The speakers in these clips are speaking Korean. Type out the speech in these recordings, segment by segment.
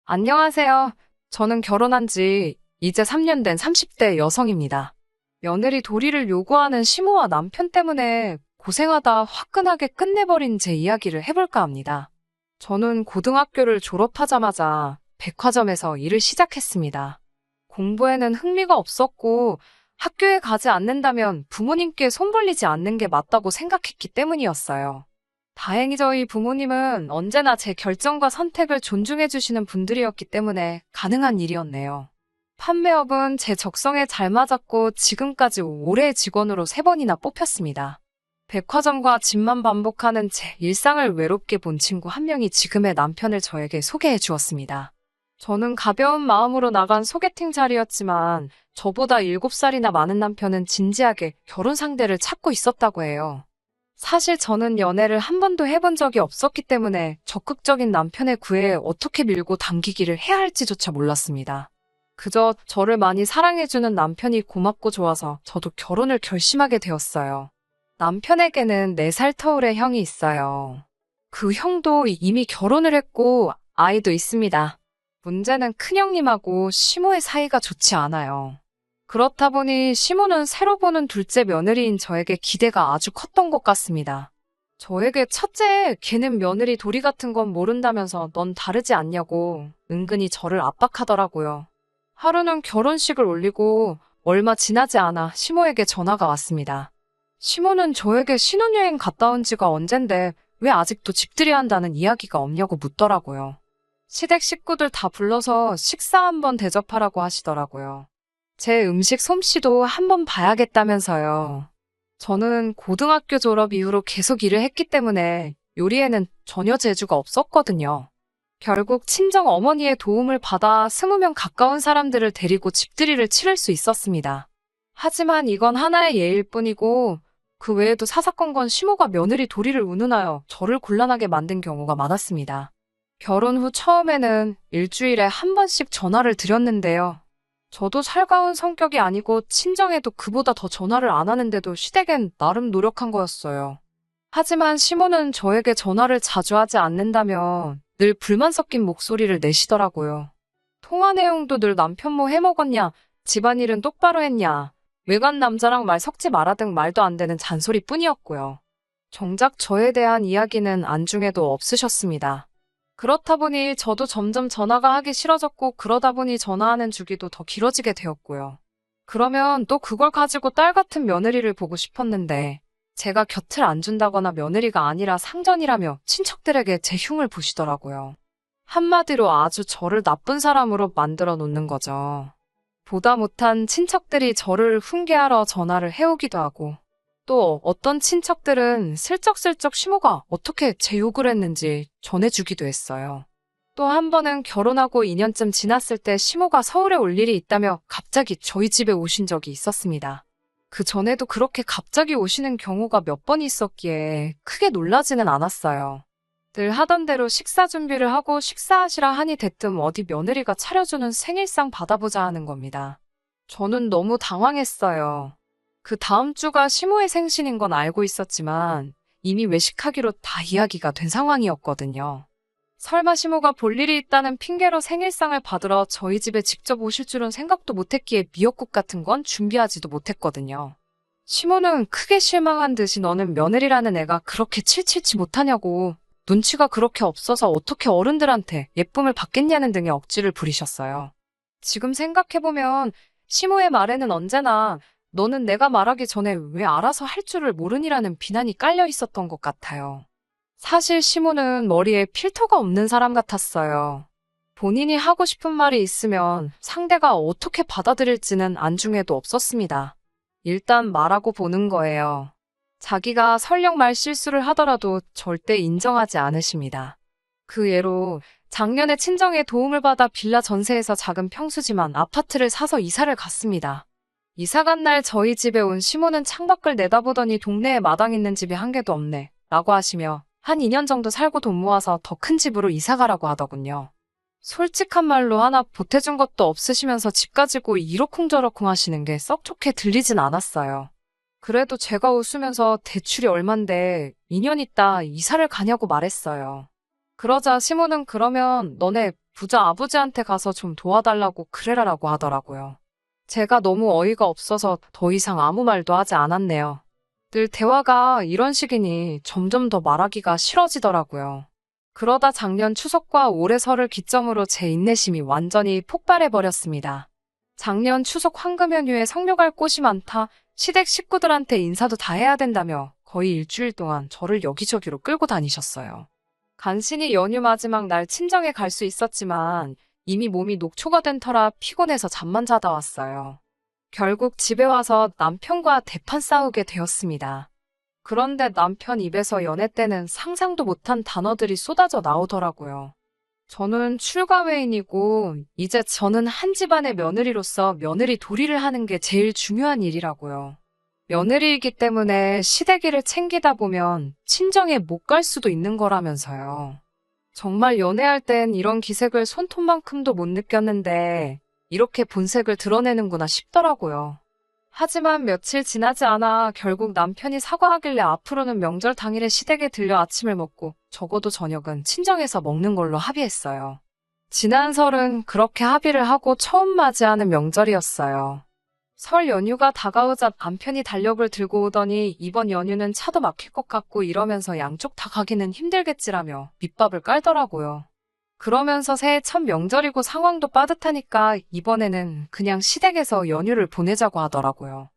안녕하세요. 저는 결혼한 지 이제 3년 된 30대 여성입니다. 며느리 도리를 요구하는 시모와 남편 때문에 고생하다 화끈하게 끝내버린 제 이야기를 해볼까 합니다. 저는 고등학교를 졸업하자마자 백화점에서 일을 시작했습니다. 공부에는 흥미가 없었고 학교에 가지 않는다면 부모님께 손 벌리지 않는 게 맞다고 생각했기 때문이었어요. 다행히 저희 부모님은 언제나 제 결정과 선택을 존중해 주시는 분들이었기 때문에 가능한 일이었네요. 판매업은 제 적성에 잘 맞았고 지금까지 올해의 직원으로 3번이나 뽑혔습니다. 백화점과 집만 반복하는 제 일상을 외롭게 본 친구 한 명이 지금의 남편을 저에게 소개해 주었습니다. 저는 가벼운 마음으로 나간 소개팅 자리였지만 저보다 7살이나 많은 남편은 진지하게 결혼 상대를 찾고 있었다고 해요. 사실 저는 연애를 한 번도 해본 적이 없었기 때문에 적극적인 남편의 구애에 어떻게 밀고 당기기를 해야 할지조차 몰랐습니다. 그저 저를 많이 사랑해주는 남편이 고맙고 좋아서 저도 결혼을 결심하게 되었어요. 남편에게는 4살 터울의 형이 있어요. 그 형도 이미 결혼을 했고 아이도 있습니다. 문제는 큰형님하고 시모의 사이가 좋지 않아요. 그렇다 보니 시모는 새로 보는 둘째 며느리인 저에게 기대가 아주 컸던 것 같습니다. 저에게 첫째, 걔는 며느리 도리 같은 건 모른다면서 넌 다르지 않냐고 은근히 저를 압박하더라고요. 하루는 결혼식을 올리고 얼마 지나지 않아 시모에게 전화가 왔습니다. 시모는 저에게 신혼여행 갔다 온 지가 언젠데 왜 아직도 집들이 한다는 이야기가 없냐고 묻더라고요. 시댁 식구들 다 불러서 식사 한번 대접하라고 하시더라고요. 제 음식 솜씨도 한번 봐야겠다면서요. 저는 고등학교 졸업 이후로 계속 일을 했기 때문에 요리에는 전혀 재주가 없었거든요. 결국 친정 어머니의 도움을 받아 20명 가까운 사람들을 데리고 집들이를 치를 수 있었습니다. 하지만 이건 하나의 예일 뿐이고 그 외에도 사사건건 시모가 며느리 도리를 운운하여 저를 곤란하게 만든 경우가 많았습니다. 결혼 후 처음에는 일주일에 한 번씩 전화를 드렸는데요. 저도 살가운 성격이 아니고 친정에도 그보다 더 전화를 안 하는데도 시댁엔 나름 노력한 거였어요. 하지만 시모는 저에게 전화를 자주 하지 않는다며 늘 불만 섞인 목소리를 내시더라고요. 통화 내용도 늘 남편 뭐 해먹었냐, 집안일은 똑바로 했냐, 외간 남자랑 말 섞지 마라 등 말도 안 되는 잔소리뿐이었고요. 정작 저에 대한 이야기는 안중에도 없으셨습니다. 그렇다 보니 저도 점점 전화가 하기 싫어졌고 그러다 보니 전화하는 주기도 더 길어지게 되었고요. 그러면 또 그걸 가지고 딸 같은 며느리를 보고 싶었는데 제가 곁을 안 준다거나 며느리가 아니라 상전이라며 친척들에게 제 흉을 보시더라고요. 한마디로 아주 저를 나쁜 사람으로 만들어 놓는 거죠. 보다 못한 친척들이 저를 훈계하러 전화를 해오기도 하고 또 어떤 친척들은 슬쩍슬쩍 시모가 어떻게 제 욕을 했는지 전해주기도 했어요. 또 한 번은 결혼하고 2년쯤 지났을 때 시모가 서울에 올 일이 있다며 갑자기 저희 집에 오신 적이 있었습니다. 그 전에도 그렇게 갑자기 오시는 경우가 몇 번 있었기에 크게 놀라지는 않았어요. 늘 하던 대로 식사 준비를 하고 식사하시라 하니 대뜸 어디 며느리가 차려주는 생일상 받아보자 하는 겁니다. 저는 너무 당황했어요. 그 다음 주가 시모의 생신인 건 알고 있었지만 이미 외식하기로 다 이야기가 된 상황이었거든요. 설마 시모가 볼 일이 있다는 핑계로 생일상을 받으러 저희 집에 직접 오실 줄은 생각도 못했기에 미역국 같은 건 준비하지도 못했거든요. 시모는 크게 실망한 듯이 너는 며느리라는 애가 그렇게 칠칠치 못하냐고 눈치가 그렇게 없어서 어떻게 어른들한테 예쁨을 받겠냐는 등의 억지를 부리셨어요. 지금 생각해보면 시모의 말에는 언제나 너는 내가 말하기 전에 왜 알아서 할 줄을 모르니라는 비난이 깔려 있었던 것 같아요. 사실 시모는 머리에 필터가 없는 사람 같았어요. 본인이 하고 싶은 말이 있으면 상대가 어떻게 받아들일지는 안중에도 없었습니다. 일단 말하고 보는 거예요. 자기가 설령 말 실수를 하더라도 절대 인정하지 않으십니다. 그 예로 작년에 친정의 도움을 받아 빌라 전세에서 작은 평수지만 아파트를 사서 이사를 갔습니다. 이사 간 날 저희 집에 온 시모는 창밖을 내다보더니 동네에 마당 있는 집이 한 개도 없네 라고 하시며 한 2년 정도 살고 돈 모아서 더 큰 집으로 이사 가라고 하더군요. 솔직한 말로 하나 보태준 것도 없으시면서 집 가지고 이러쿵저러쿵 하시는 게 썩 좋게 들리진 않았어요. 그래도 제가 웃으면서 대출이 얼만데 2년 있다 이사를 가냐고 말했어요. 그러자 시모는 그러면 너네 부자 아버지한테 가서 좀 도와달라고 그래라라고 하더라고요. 제가 너무 어이가 없어서 더 이상 아무 말도 하지 않았네요. 늘 대화가 이런 식이니 점점 더 말하기가 싫어지더라고요. 그러다 작년 추석과 올해 설을 기점으로 제 인내심이 완전히 폭발해버렸습니다. 작년 추석 황금 연휴에 성묘 갈 곳이 많다, 시댁 식구들한테 인사도 다 해야 된다며 거의 일주일 동안 저를 여기저기로 끌고 다니셨어요. 간신히 연휴 마지막 날 친정에 갈 수 있었지만 이미 몸이 녹초가 된 터라 피곤해서 잠만 자다 왔어요. 결국 집에 와서 남편과 대판 싸우게 되었습니다. 그런데 남편 입에서 연애 때는 상상도 못한 단어들이 쏟아져 나오더라고요. 저는 출가회인이고 이제 저는 한 집안의 며느리로서 며느리 도리를 하는 게 제일 중요한 일이라고요. 며느리이기 때문에 시댁일을 챙기다 보면 친정에 못 갈 수도 있는 거라면서요. 정말 연애할 땐 이런 기색을 손톱만큼도 못 느꼈는데 이렇게 본색을 드러내는구나 싶더라고요. 하지만 며칠 지나지 않아 결국 남편이 사과하길래 앞으로는 명절 당일에 시댁에 들려 아침을 먹고 적어도 저녁은 친정에서 먹는 걸로 합의했어요. 지난 설은 그렇게 합의를 하고 처음 맞이하는 명절이었어요. 설 연휴가 다가오자 남편이 달력을 들고 오더니 이번 연휴는 차도 막힐 것 같고 이러면서 양쪽 다 가기는 힘들겠지라며 밑밥을 깔더라고요. 그러면서 새해 첫 명절이고 상황도 빠듯하니까 이번에는 그냥 시댁에서 연휴를 보내자고 하더라고요.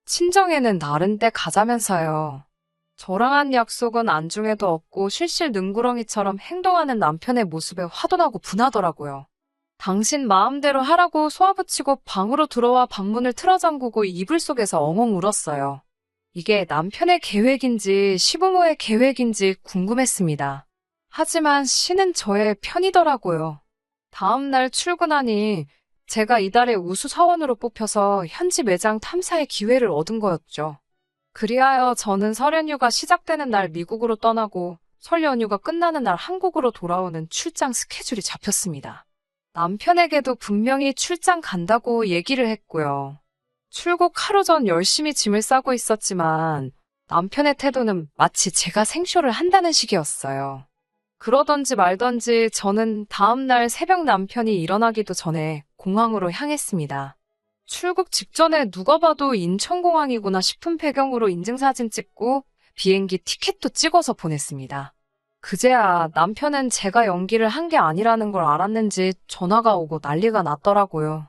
친정에는 다른 때 가자면서요. 저랑 한 약속은 안중에도 없고 실실 능구렁이처럼 행동하는 남편의 모습에 화도 나고 분하더라고요. 당신 마음대로 하라고 쏘아붙이고 방으로 들어와 방문을 틀어 잠그고 이불 속에서 엉엉 울었어요. 이게 남편의 계획인지 시부모의 계획인지 궁금했습니다. 하지만 씨는 저의 편이더라고요. 다음 날 출근하니 제가 이달의 우수 사원으로 뽑혀서 현지 매장 탐사의 기회를 얻은 거였죠. 그리하여 저는 설 연휴가 시작되는 날 미국으로 떠나고 설 연휴가 끝나는 날 한국으로 돌아오는 출장 스케줄이 잡혔습니다. 남편에게도 분명히 출장 간다고 얘기를 했고요. 출국 하루 전 열심히 짐을 싸고 있었지만 남편의 태도는 마치 제가 생쇼를 한다는 식이었어요. 그러던지 말던지 저는 다음날 새벽 남편이 일어나기도 전에 공항으로 향했습니다. 출국 직전에 누가 봐도 인천공항이구나 싶은 배경으로 인증사진 찍고 비행기 티켓도 찍어서 보냈습니다. 그제야 남편은 제가 연기를 한 게 아니라는 걸 알았는지 전화가 오고 난리가 났더라고요.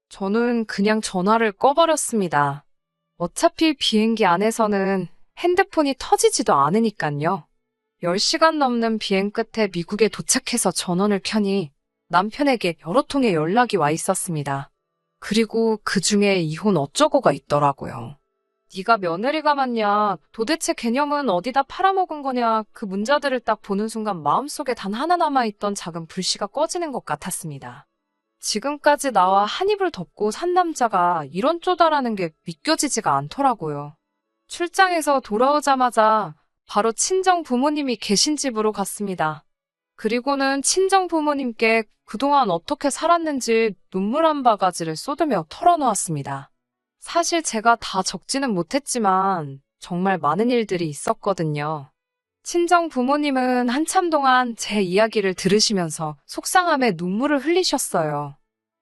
저는 그냥 전화를 꺼버렸습니다. 어차피 비행기 안에서는 핸드폰이 터지지도 않으니깐요. 10시간 넘는 비행 끝에 미국에 도착해서 전원을 켜니 남편에게 여러 통의 연락이 와 있었습니다. 그리고 그중에 이혼 어쩌고가 있더라고요. 네가 며느리가 맞냐? 도대체 개념은 어디다 팔아먹은 거냐? 그 문자들을 딱 보는 순간 마음속에 단 하나 남아있던 작은 불씨가 꺼지는 것 같았습니다. 지금까지 나와 한 입을 덮고 산 남자가 이런 쪼다라는 게 믿겨지지가 않더라고요. 출장에서 돌아오자마자 바로 친정 부모님이 계신 집으로 갔습니다. 그리고는 친정 부모님께 그동안 어떻게 살았는지 눈물 한 바가지를 쏟으며 털어놓았습니다. 사실 제가 다 적지는 못했지만 정말 많은 일들이 있었거든요. 친정 부모님은 한참 동안 제 이야기를 들으시면서 속상함에 눈물을 흘리셨어요.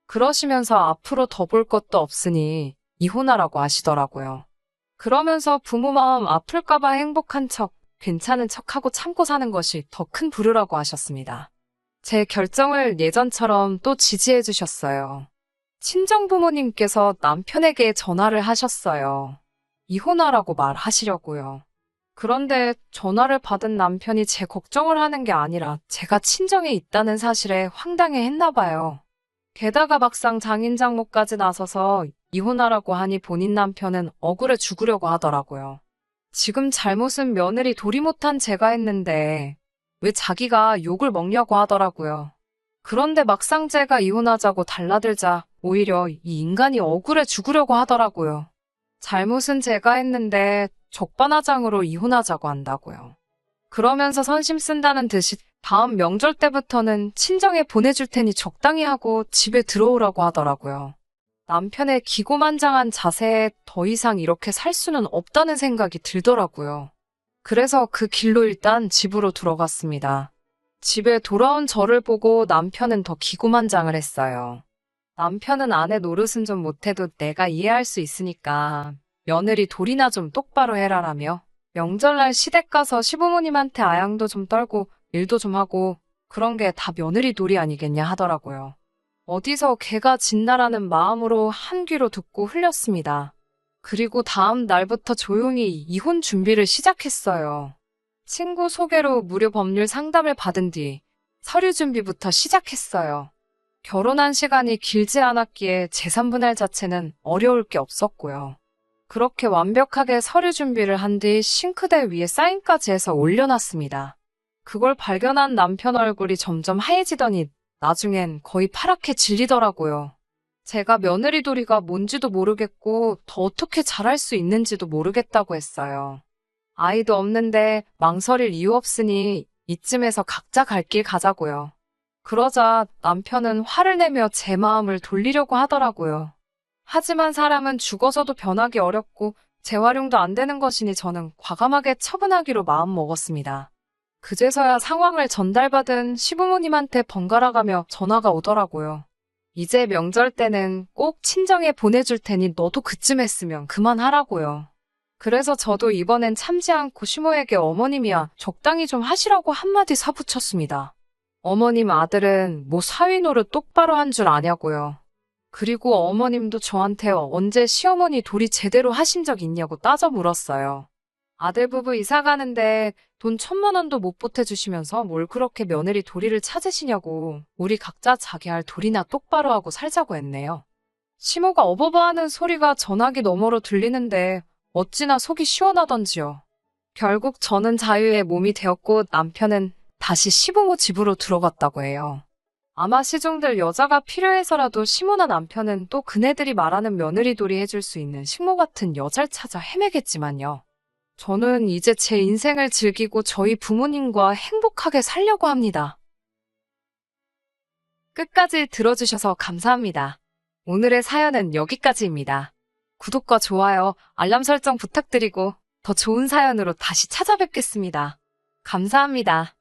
그러시면서 앞으로 더 볼 것도 없으니 이혼하라고 하시더라고요. 그러면서 부모 마음 아플까봐 행복한 척, 괜찮은 척하고 참고 사는 것이 더 큰 부류라고 하셨습니다. 제 결정을 예전처럼 또 지지해 주셨어요. 친정 부모님께서 남편에게 전화를 하셨어요. 이혼하라고 말하시려고요. 그런데 전화를 받은 남편이 제 걱정을 하는 게 아니라 제가 친정에 있다는 사실에 황당해 했나 봐요. 게다가 막상 장인 장모까지 나서서 이혼하라고 하니 본인 남편은 억울해 죽으려고 하더라고요. 지금 잘못은 며느리 도리 못한 제가 했는데 왜 자기가 욕을 먹냐고 하더라고요. 그런데 막상 제가 이혼하자고 달라들자 오히려 이 인간이 억울해 죽으려고 하더라고요. 잘못은 제가 했는데 적반하장으로 이혼하자고 한다고요. 그러면서 선심 쓴다는 듯이 다음 명절 때부터는 친정에 보내줄 테니 적당히 하고 집에 들어오라고 하더라고요. 남편의 기고만장한 자세에 더 이상 이렇게 살 수는 없다는 생각이 들더라고요. 그래서 그 길로 일단 집으로 들어갔습니다. 집에 돌아온 저를 보고 남편은 더 기고만장을 했어요. 남편은 아내 노릇은 좀 못해도 내가 이해할 수 있으니까 며느리 돌이나 좀 똑바로 해라라며 명절날 시댁 가서 시부모님한테 아양도 좀 떨고 일도 좀 하고 그런 게 다 며느리 돌이 아니겠냐 하더라고요. 어디서 개가 짖나라는 마음으로 한 귀로 듣고 흘렸습니다. 그리고 다음 날부터 조용히 이혼 준비를 시작했어요. 친구 소개로 무료 법률 상담을 받은 뒤 서류 준비부터 시작했어요. 결혼한 시간이 길지 않았기에 재산 분할 자체는 어려울 게 없었고요. 그렇게 완벽하게 서류 준비를 한 뒤 싱크대 위에 사인까지 해서 올려놨습니다. 그걸 발견한 남편 얼굴이 점점 하얘지더니 나중엔 거의 파랗게 질리더라고요. 제가 며느리 도리가 뭔지도 모르겠고 더 어떻게 잘할 수 있는지도 모르겠다고 했어요. 아이도 없는데 망설일 이유 없으니 이쯤에서 각자 갈 길 가자고요. 그러자 남편은 화를 내며 제 마음을 돌리려고 하더라고요. 하지만 사람은 죽어서도 변하기 어렵고 재활용도 안 되는 것이니 저는 과감하게 처분하기로 마음먹었습니다. 그제서야 상황을 전달받은 시부모님한테 번갈아가며 전화가 오더라고요. 이제 명절 때는 꼭 친정에 보내줄 테니 너도 그쯤 했으면 그만하라고요. 그래서 저도 이번엔 참지 않고 시모에게 어머님이야 적당히 좀 하시라고 한마디 사붙였습니다. 어머님 아들은 뭐 사위 노릇 똑바로 한 줄 아냐고요. 그리고 어머님도 저한테 언제 시어머니 돌이 제대로 하신 적 있냐고 따져 물었어요. 아들 부부 이사 가는데 돈 1,000만 원도 못 보태주시면서 뭘 그렇게 며느리 도리를 찾으시냐고 우리 각자 자기 할 도리나 똑바로 하고 살자고 했네요. 시모가 어버버하는 소리가 전화기 너머로 들리는데 어찌나 속이 시원하던지요. 결국 저는 자유의 몸이 되었고 남편은 다시 시부모 집으로 들어갔다고 해요. 아마 시중들 여자가 필요해서라도 시모나 남편은 또 그네들이 말하는 며느리 돌이 해줄 수 있는 식모 같은 여자를 찾아 헤매겠지만요. 저는 이제 제 인생을 즐기고 저희 부모님과 행복하게 살려고 합니다. 끝까지 들어주셔서 감사합니다. 오늘의 사연은 여기까지입니다. 구독과 좋아요, 알람 설정 부탁드리고 더 좋은 사연으로 다시 찾아뵙겠습니다. 감사합니다.